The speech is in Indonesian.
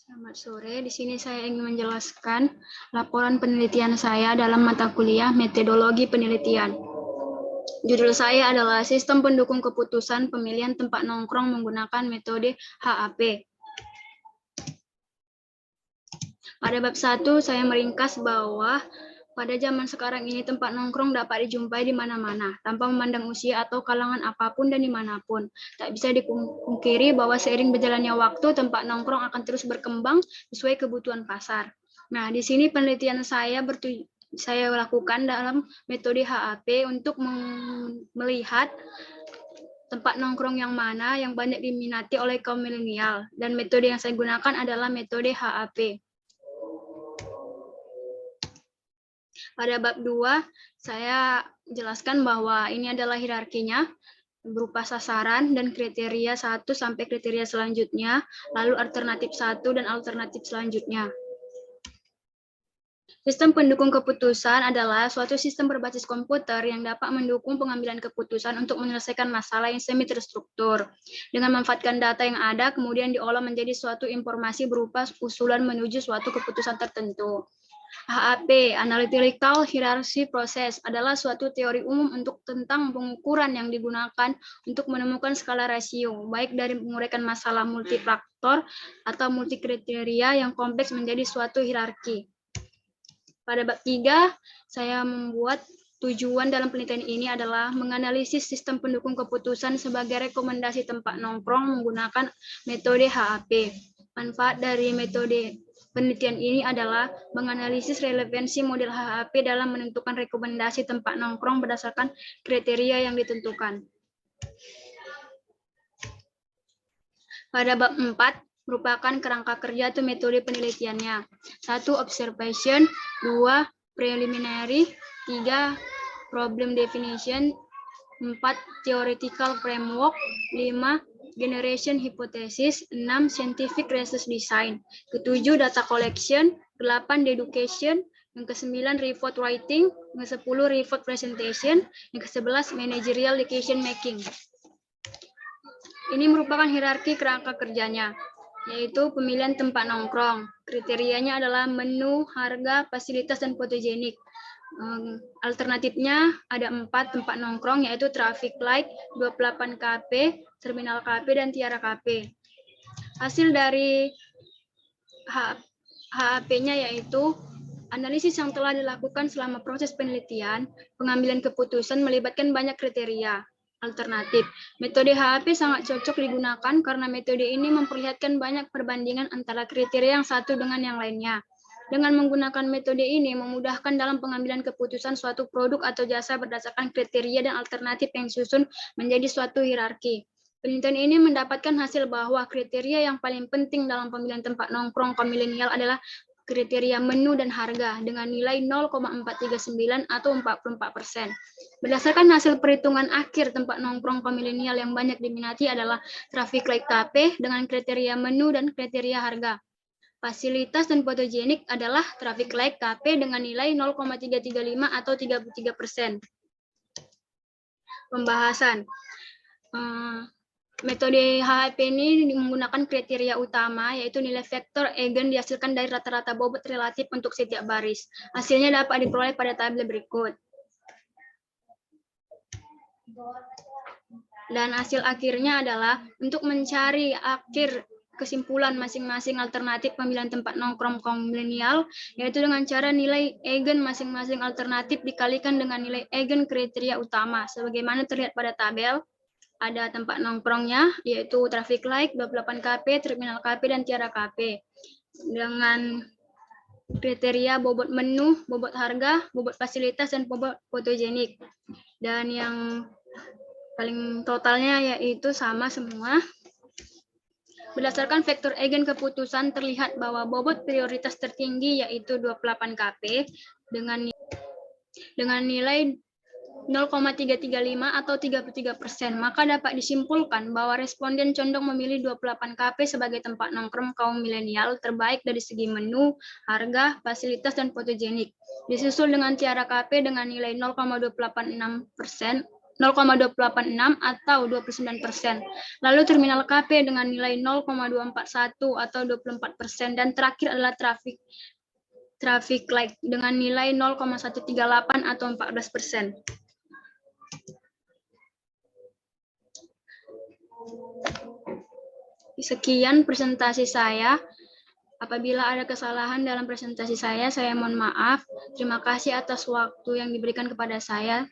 Selamat sore, di sini saya ingin menjelaskan laporan penelitian saya dalam mata kuliah Metodologi Penelitian. Judul saya adalah Sistem Pendukung Keputusan Pemilihan Tempat Nongkrong Menggunakan Metode HAP. Pada bab 1, saya meringkas bahwa pada zaman sekarang ini tempat nongkrong dapat dijumpai di mana-mana, tanpa memandang usia atau kalangan apapun dan dimanapun. Tak bisa dipungkiri bahwa seiring berjalannya waktu, tempat nongkrong akan terus berkembang sesuai kebutuhan pasar. Nah, di sini penelitian saya lakukan dalam metode HAP untuk melihat tempat nongkrong yang mana yang banyak diminati oleh kaum milenial. Dan metode yang saya gunakan adalah metode HAP. Pada bab 2, saya jelaskan bahwa ini adalah hierarkinya, berupa sasaran dan kriteria 1 sampai kriteria selanjutnya, lalu alternatif 1 dan alternatif selanjutnya. Sistem pendukung keputusan adalah suatu sistem berbasis komputer yang dapat mendukung pengambilan keputusan untuk menyelesaikan masalah yang semi terstruktur. Dengan memanfaatkan data yang ada, kemudian diolah menjadi suatu informasi berupa usulan menuju suatu keputusan tertentu. HAP, Analytical Hierarchy Process, adalah suatu teori umum tentang pengukuran yang digunakan untuk menemukan skala rasio, baik dari menguraikan masalah multifaktor atau multikriteria yang kompleks menjadi suatu hierarki. Pada bab 3, saya membuat tujuan dalam penelitian ini adalah menganalisis sistem pendukung keputusan sebagai rekomendasi tempat nongkrong menggunakan metode HAP. Manfaat dari metode penelitian ini adalah menganalisis relevansi model HAP dalam menentukan rekomendasi tempat nongkrong berdasarkan kriteria yang ditentukan. Pada bab 4, merupakan kerangka kerja atau metode penelitiannya. 1. Observation, 2. Preliminary, 3. Problem definition, 4. Theoretical framework, 5. Generation hypothesis, 6. Scientific research design, 7. Data collection, 8. Deduction, yang ke-9 report writing, yang ke-10 report presentation, yang ke-11 managerial decision making. Ini merupakan hierarki kerangka kerjanya, yaitu pemilihan tempat nongkrong. Kriterianya adalah menu, harga, fasilitas, dan fotogenik. Alternatifnya ada 4 tempat nongkrong, yaitu traffic light, 28 KP, terminal KP, dan Tiara KP. Hasil dari HAP-nya yaitu analisis yang telah dilakukan selama proses penelitian, pengambilan keputusan melibatkan banyak kriteria alternatif. Metode HAP sangat cocok digunakan karena metode ini memperlihatkan banyak perbandingan antara kriteria yang satu dengan yang lainnya. Dengan menggunakan metode ini memudahkan dalam pengambilan keputusan suatu produk atau jasa berdasarkan kriteria dan alternatif yang disusun menjadi suatu hierarki. Penelitian ini mendapatkan hasil bahwa kriteria yang paling penting dalam pemilihan tempat nongkrong kaum milenial adalah kriteria menu dan harga dengan nilai 0,439 atau 44%. Berdasarkan hasil perhitungan akhir, tempat nongkrong kaum milenial yang banyak diminati adalah traffic light KP dengan kriteria menu dan kriteria harga. Fasilitas dan fotogenik adalah traffic light KP dengan nilai 0,335 atau 33%. Pembahasan. Metode HAP ini menggunakan kriteria utama, yaitu nilai vektor eigen dihasilkan dari rata-rata bobot relatif untuk setiap baris. Hasilnya dapat diperoleh pada tabel berikut. Dan hasil akhirnya adalah untuk mencari akhir kesimpulan masing-masing alternatif pemilihan tempat nongkrong kaum milenial, yaitu dengan cara nilai eigen masing-masing alternatif dikalikan dengan nilai eigen kriteria utama, sebagaimana terlihat pada tabel. Ada tempat nongkrongnya, yaitu traffic light, 28 KP, terminal KP, dan Tiara KP. Dengan kriteria bobot menu, bobot harga, bobot fasilitas, dan bobot fotogenik. Dan yang paling totalnya yaitu sama semua. Berdasarkan vektor eigen keputusan, terlihat bahwa bobot prioritas tertinggi yaitu 28 KP dengan nilai 0,335 atau 33%, maka dapat disimpulkan bahwa responden condong memilih 28 KP sebagai tempat nongkrong kaum milenial terbaik dari segi menu, harga, fasilitas, dan fotogenik. Disusul dengan Tiara KP dengan nilai 0,286%, 0,286 atau 29%. Lalu terminal KP dengan nilai 0,241 atau 24%. Dan terakhir adalah traffic light dengan nilai 0,138 atau 14%. Sekian presentasi saya. Apabila ada kesalahan dalam presentasi saya mohon maaf. Terima kasih atas waktu yang diberikan kepada saya.